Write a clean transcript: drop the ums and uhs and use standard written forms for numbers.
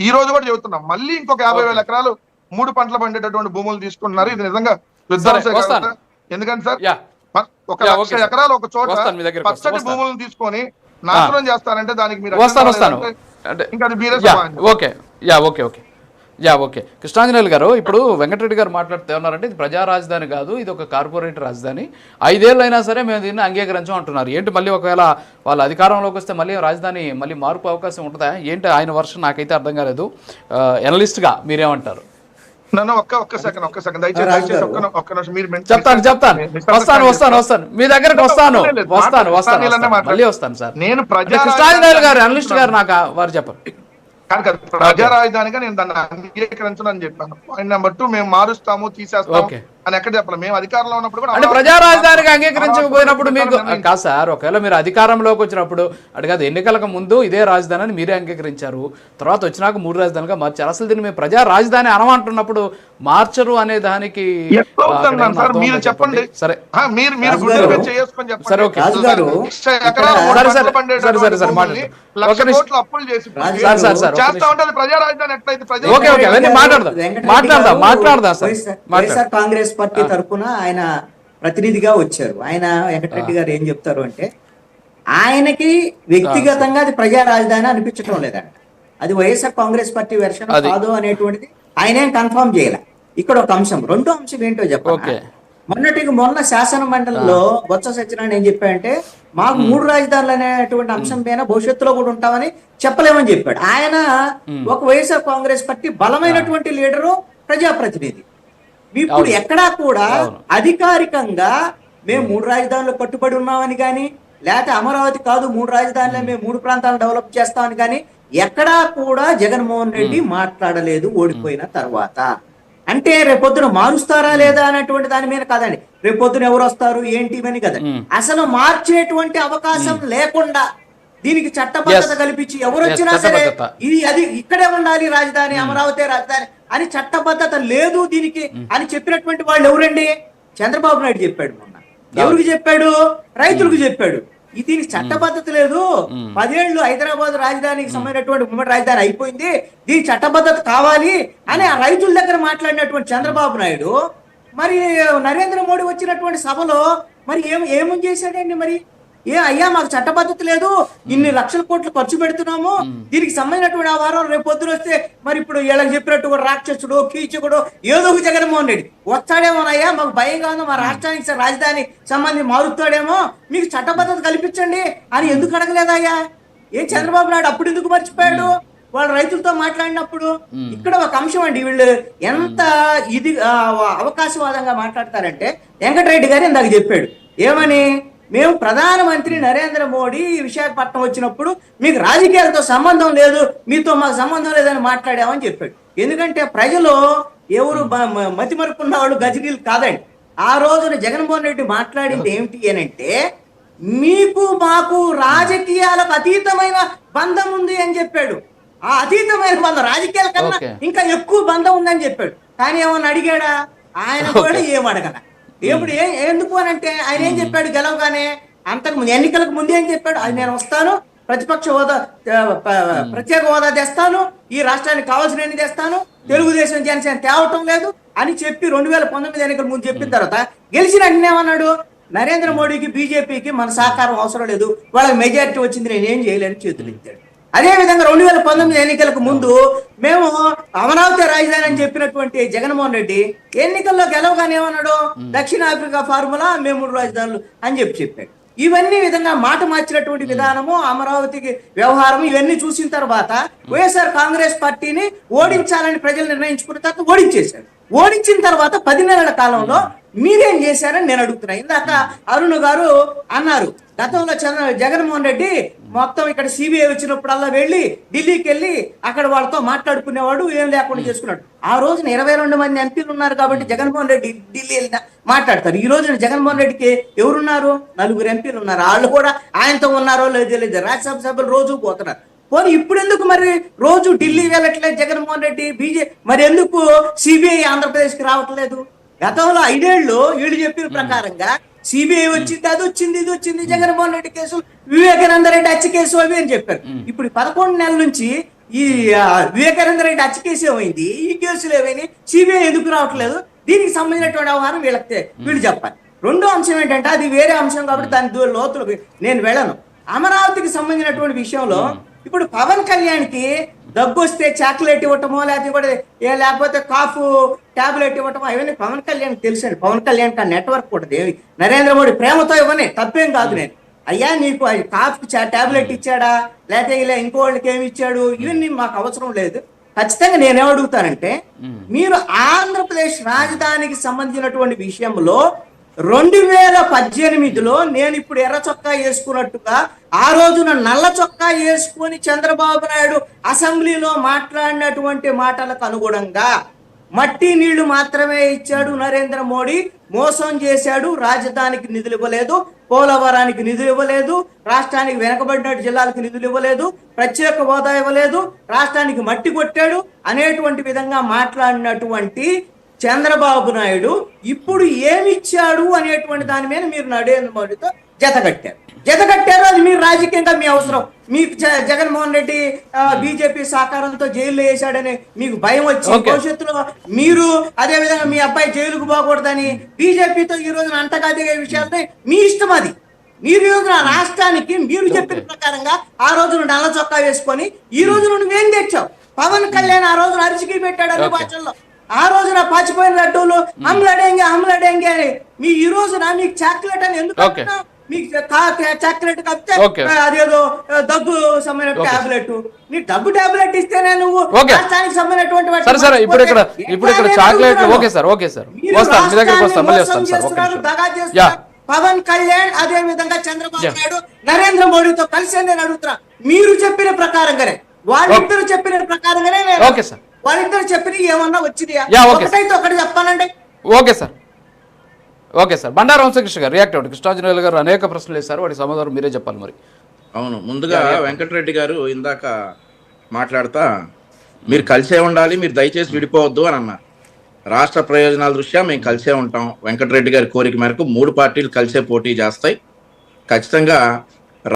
ఈ రోజు కూడా చెబుతున్నాం. మళ్ళీ ఇంకొక 50,000 ఎకరాలు 3 పంటలు పండేటటువంటి భూములు తీసుకుంటున్నారు. ఇది నిజంగా విధ్వంసే కదా. ఎందుకంటే సార్ 1,00,000 ఎకరాలు ఒక చోట పచ్చటి భూములను తీసుకొని నాశనం చేస్తారంటే దానికి మీరు ఇంకా అది మీరే సమాధానం. ఓకే కృష్ణాంజనేయులు గారు, ఇప్పుడు వెంకటరెడ్డి గారు మాట్లాడుతూ ఉన్నారంటే ఇది ప్రజా రాజధాని కాదు, ఇది ఒక కార్పొరేట్ రాజధాని, 5 ఏళ్ళు అయినా సరే మేము దీన్ని అంగీకరించాం అంటున్నారు. ఏంటి మళ్ళీ ఒకవేళ వాళ్ళ అధికారంలోకి వస్తే మళ్ళీ రాజధాని మళ్ళీ మార్పు అవకాశం ఉంటుందా ఏంటి? ఆయన వర్షం నాకైతే అర్థం కాలేదు. ఎనలిస్ట్గా మీరేమంటారు? నన్ను ఒక్క సెకండ్ దయచేసి ఒక్క నిమిషం మీరు చెప్తాను. వస్తాను మీ దగ్గరకు వస్తాను మళ్ళీ వస్తాను సార్. నేను కృష్ణాంజనేయులు గారు అనలిస్ట్ గారు నాకు వారు చెప్పరు. ప్రజా రాజధానిగా నేను దాన్ని అంగీకరించనని చెప్పాను. పాయింట్ నెంబర్ 2, మేము మారుస్తాము తీసేస్తాము అని ఎక్కడ చెప్పాలి. మేము అధికారంలో ఉన్నప్పుడు కూడా అంటే ప్రజా రాజధానిగా అంగీకరించకపోయినప్పుడు మీకు కాదు సార్. ఒకవేళ మీరు అధికారంలోకి వచ్చినప్పుడు అడిగాదు, ఎన్నికలకు ముందు ఇదే రాజధాని అని మీరే అంగీకరించారు, తర్వాత వచ్చినాక 3 రాజధానిగా మార్చారు. అసలు దీన్ని మేము ప్రజా రాజధాని అనమంటున్నప్పుడు మార్చరు అనే దానికి మీరు చెప్పండి. సరే వైఎస్ఆర్ కాంగ్రెస్ పార్టీ తరఫున ఆయన ప్రతినిధిగా వచ్చారు. ఆయన వెంకటరెడ్డి గారు ఏం చెప్తారు అంటే, ఆయనకి వ్యక్తిగతంగా అది ప్రజా రాజధాని అనిపించడం లేదంట. అది వైఎస్ఆర్ కాంగ్రెస్ పార్టీ వెర్షన్ కాదు అనేటువంటిది ఆయన ఏం కన్ఫర్మ్ చేయాలి. ఇక్కడ ఒక అంశం, రెండో అంశం ఏంటో చెప్పండి. మొన్న శాసన మండలిలో బొత్స సత్యనారాయణ ఏం చెప్పాడంటే, మాకు 3 రాజధానులు అనేటువంటి అంశం పైన భవిష్యత్తులో కూడా ఉంటామని చెప్పలేమని చెప్పాడు. ఆయన ఒక వైఎస్ఆర్ కాంగ్రెస్ పార్టీ బలమైనటువంటి లీడరు, ప్రజాప్రతినిధి. ఇప్పుడు ఎక్కడా కూడా అధికారికంగా మేము 3 రాజధానులు కట్టుబడి ఉన్నామని కానీ, లేకపోతే అమరావతి కాదు 3 రాజధానులే మేము 3 ప్రాంతాలను డెవలప్ చేస్తామని కానీ ఎక్కడా కూడా జగన్మోహన్ రెడ్డి మాట్లాడలేదు ఓడిపోయిన తర్వాత. అంటే రేపొద్దున మారుస్తారా లేదా అనేటువంటి దాని మీద కాదండి, రేపొద్దున ఎవరు వస్తారు ఏంటి అని కదండి. అసలు మార్చేటువంటి అవకాశం లేకుండా దీనికి చట్టబద్ధత కల్పించి ఎవరు వచ్చినా సరే అది ఇక్కడే ఉండాలి రాజధాని, అమరావతి రాజధాని అని చట్టబద్ధత లేదు దీనికి అని చెప్పినటువంటి వాళ్ళు ఎవరండి? చంద్రబాబు నాయుడు చెప్పాడు మొన్న. ఎవరికి చెప్పాడు? రైతులకు చెప్పాడు. దీనికి చట్టబద్ధత లేదు, 10 ఏళ్ళు హైదరాబాద్ రాజధానికి సంబంధించినటువంటి ఉమ్మడి రాజధాని అయిపోయింది, దీనికి చట్టబద్ధత కావాలి అని ఆ రైతుల దగ్గర మాట్లాడినటువంటి చంద్రబాబు నాయుడు మరి నరేంద్ర మోడీ వచ్చినటువంటి సభలో మరి ఏమని చేశాడండి? మరి అయ్యా మాకు చట్టబద్ధత లేదు, ఇన్ని లక్షల కోట్లు ఖర్చు పెడుతున్నాము, దీనికి సంబంధించినటువంటి ఆ వారం రేపు పొద్దున వస్తే మరి ఇప్పుడు వీళ్ళకి చెప్పినట్టు రాక్షసుడు కీచకుడు ఏదో ఒక జగన్మోహన్ రెడ్డి వస్తాడేమోనయ్యా, మాకు భయంగా ఉందో, మా రాష్ట్రానికి రాజధాని సంబంధించి మారుతాడేమో, మీకు చట్టబద్ధత కల్పించండి అని ఎందుకు అడగలేదయ్యా? చంద్రబాబు నాయుడు అప్పుడు ఎందుకు మర్చిపోయాడు వాళ్ళు రైతులతో మాట్లాడినప్పుడు? ఇక్కడ ఒక అంశం అండి, వీళ్ళు ఎంత ఇది అవకాశవాదంగా మాట్లాడతారంటే, వెంకటరెడ్డి గారు ఇందాక చెప్పాడు ఏమని, మేము ప్రధానమంత్రి నరేంద్ర మోడీ విశాఖపట్నం వచ్చినప్పుడు మీకు రాజకీయాలతో సంబంధం లేదు, మీతో మాకు సంబంధం లేదని మాట్లాడామని చెప్పాడు. ఎందుకంటే ప్రజలు ఎవరు మతిమరుపున్న వాళ్ళు గజనీలు కాదండి. ఆ రోజున జగన్మోహన్ రెడ్డి మాట్లాడింది ఏమిటి అని అంటే, మీకు మాకు రాజకీయాలకు అతీతమైన బంధం ఉంది అని చెప్పాడు. ఆ అతీతమైన బంధం రాజకీయాల కన్నా ఇంకా ఎక్కువ బంధం ఉందని చెప్పాడు. కానీ ఏమన్నా అడిగాడా? ఆయన కూడా ఏం అడగల. ఇప్పుడు ఎందుకు అని అంటే ఆయన ఏం చెప్పాడు గెలవగానే, అంతకు ఎన్నికలకు ముందు ఏం చెప్పాడు, అది నేను వస్తాను, ప్రతిపక్ష హోదా ప్రత్యేక హోదా తెస్తాను, ఈ రాష్ట్రానికి కావాల్సిన తెస్తాను, తెలుగుదేశం జనసేన తేవటం లేదు అని చెప్పి 2019 ఎన్నికల ముందు చెప్పిన తర్వాత గెలిచిన ఏమన్నాడు, నరేంద్ర మోడీకి బీజేపీకి మన సహకారం అవసరం లేదు, వాళ్ళకి మెజారిటీ వచ్చింది, నేనేం చేయలేని చేతులు ఇచ్చాడు. అదే విధంగా 2019 ఎన్నికలకు ముందు మేము అమరావతి రాజధాని అని చెప్పినటువంటి జగన్మోహన్ రెడ్డి ఎన్నికల్లో గెలవగానే ఏమన్నాడు, దక్షిణాఫ్రికా ఫార్ములా మేము 3 రాజధానులు అని చెప్పాడు. ఇవన్నీ విధంగా మాట మార్చినటువంటి విధానము, అమరావతికి వ్యవహారం ఇవన్నీ చూసిన తర్వాత వైఎస్ఆర్ కాంగ్రెస్ పార్టీని ఓడించాలని ప్రజలు నిర్ణయించుకున్న తర్వాత ఓడించేశారు. ఓడించిన తర్వాత 10 నెలల కాలంలో మీరేం చేశారని నేను అడుగుతున్నా. ఇందాక అరుణ్ గారు అన్నారు, గతంలో జగన్మోహన్ రెడ్డి మొత్తం ఇక్కడ సిబిఐ వచ్చినప్పుడల్లా వెళ్ళి ఢిల్లీకి వెళ్ళి అక్కడ వాళ్ళతో మాట్లాడుకునేవాడు, ఏం లేకుండా చేసుకున్నాడు. ఆ రోజున 22 మంది ఎంపీలు ఉన్నారు కాబట్టి జగన్మోహన్ రెడ్డి ఢిల్లీ వెళ్ళినా మాట్లాడతారు. ఈ రోజున జగన్మోహన్ రెడ్డికి ఎవరున్నారు? 4 ఎంపీలు ఉన్నారు. వాళ్ళు కూడా ఆయనతో ఉన్నారో లేదో లేదు, రాజ్యసభ సభ్యులు రోజు పోతున్నారు. పోనీ ఇప్పుడు ఎందుకు మరి రోజు ఢిల్లీ వెళ్ళట్లేదు జగన్మోహన్ రెడ్డి? మరి ఎందుకు సిబిఐ ఆంధ్రప్రదేశ్కి రావట్లేదు? గతంలో 5 ఏళ్ళు వీళ్ళు చెప్పిన ప్రకారంగా సిబిఐ వచ్చింది, అది వచ్చింది, ఇది వచ్చింది, జగన్మోహన్ రెడ్డి కేసు, వివేకానంద రెడ్డి హత్య కేసు అవి అని చెప్పారు. ఇప్పుడు 11 నెలల నుంచి ఈ వివేకానంద రెడ్డి హత్య కేసు ఏమైంది, ఈ కేసులు ఏమైంది, సిబిఐ ఎందుకు రావట్లేదు, దీనికి సంబంధించినటువంటి వ్యవహారం వీళ్ళు చెప్పాలి. రెండో అంశం ఏంటంటే అది వేరే అంశం కాబట్టి దాని లోతులకు నేను వెళ్ళను. అమరావతికి సంబంధించినటువంటి విషయంలో ఇప్పుడు పవన్ కళ్యాణ్కి దగ్గు వస్తే చాక్లెట్ ఇవ్వటమో లేకపోతే కాఫ్ టాబ్లెట్ ఇవ్వటమో అవన్నీ పవన్ కళ్యాణ్ తెలుసండి. పవన్ కళ్యాణ్ ఆ నెట్వర్క్ ఉంటుంది. నరేంద్ర మోడీ ప్రేమతో ఇవ్వనే తప్పేం కాదు. నేను అయ్యా నీకు కాఫ్ టాబ్లెట్ ఇచ్చాడా లేకపోతే ఇలా ఇంకో వాళ్ళకి ఏమి ఇచ్చాడు ఇవన్నీ మాకు అవసరం లేదు. ఖచ్చితంగా నేనేమడుగుతానంటే మీరు ఆంధ్రప్రదేశ్ రాజధానికి సంబంధించినటువంటి విషయంలో 2018లో నేను ఇప్పుడు ఎర్ర చొక్కా వేసుకున్నట్టుగా ఆ రోజున నల్ల చొక్కా వేసుకొని చంద్రబాబు నాయుడు అసెంబ్లీలో మాట్లాడినటువంటి మాటలకు అనుగుణంగా మట్టి నీళ్లు మాత్రమే ఇచ్చాడు నరేంద్ర మోడీ, మోసం చేశాడు, రాజధానికి నిధులు ఇవ్వలేదు, పోలవరానికి నిధులు ఇవ్వలేదు, రాష్ట్రానికి వెనకబడిన జిల్లాలకు నిధులు ఇవ్వలేదు, ప్రత్యేక హోదా ఇవ్వలేదు, రాష్ట్రానికి మట్టి కొట్టాడు అనేటువంటి విధంగా మాట్లాడినటువంటి చంద్రబాబు నాయుడు ఇప్పుడు ఏమిచ్చాడు అనేటువంటి దాని మీద మీరు నరేంద్ర మోడీతో జతకట్టారు. అది మీరు రాజకీయంగా మీ అవసరం. మీకు జగన్మోహన్ రెడ్డి బీజేపీ సహకారంతో జైల్లో వేశాడని మీకు భయం వచ్చి భవిష్యత్తులో మీరు అదే విధంగా మీ అబ్బాయి జైలుకు పోకూడదని బీజేపీతో ఈ రోజున అంటగా దిగే విషయాలతో మీ ఇష్టం. అది మీరు ఈ రోజున రాష్ట్రానికి మీరు చెప్పిన ప్రకారంగా ఆ రోజున నల్ల చొక్కా వేసుకొని ఈ రోజున నువ్వేం తెచ్చావు? పవన్ కళ్యాణ్ ఆ రోజున అరిచికి పెట్టాడు అన్ని భాషల్లో. ఆ రోజున పాచిపోయిన లడ్డూలు హమ్లడేంగే అని మీ ఈ రోజున మీకు చాక్లెట్ అని ఎందుకు అంటున్నావు? మీకు చాక్లెట్ కప్పితే అదేదో దగ్గు సంబంధించిన టాబ్లెట్, నీ దగ్గు టాబ్లెట్ ఇస్తేనే నువ్వు రాష్ట్రానికి సంబంధించినటువంటి పవన్ కళ్యాణ్ అదే విధంగా చంద్రబాబు నాయుడు నరేంద్ర మోడీతో కలిసి నేను అడుగుతున్నా. మీరు చెప్పిన ప్రకారంగానే వాళ్ళిద్దరు చెప్పిన ప్రకారంగానే వాళ్ళిద్దరు చెప్పిన ఏమన్నా వచ్చింది ఒకటైతే ఒకటి చెప్పాలండి. Okay sir. బండారు వంశకృష్ణ గారు రియాక్ట్ అవ్వండి. కృష్ణాంజనేయులు గారు అనేక ప్రశ్నలు వేశారు, వాటి సమాధానం మీరే చెప్పాలి మరి. అవును, ముందుగా వెంకటరెడ్డి గారు ఇందాక మాట్లాడుతా మీరు కలిసే ఉండాలి, మీరు దయచేసి విడిపోవద్దు అని అన్నారు. రాష్ట్ర ప్రయోజనాల దృష్ట్యా మేము కలిసే ఉంటాం. వెంకటరెడ్డి గారి కోరిక మేరకు 3 పార్టీలు కలిసే పోటీ చేస్తాయి. ఖచ్చితంగా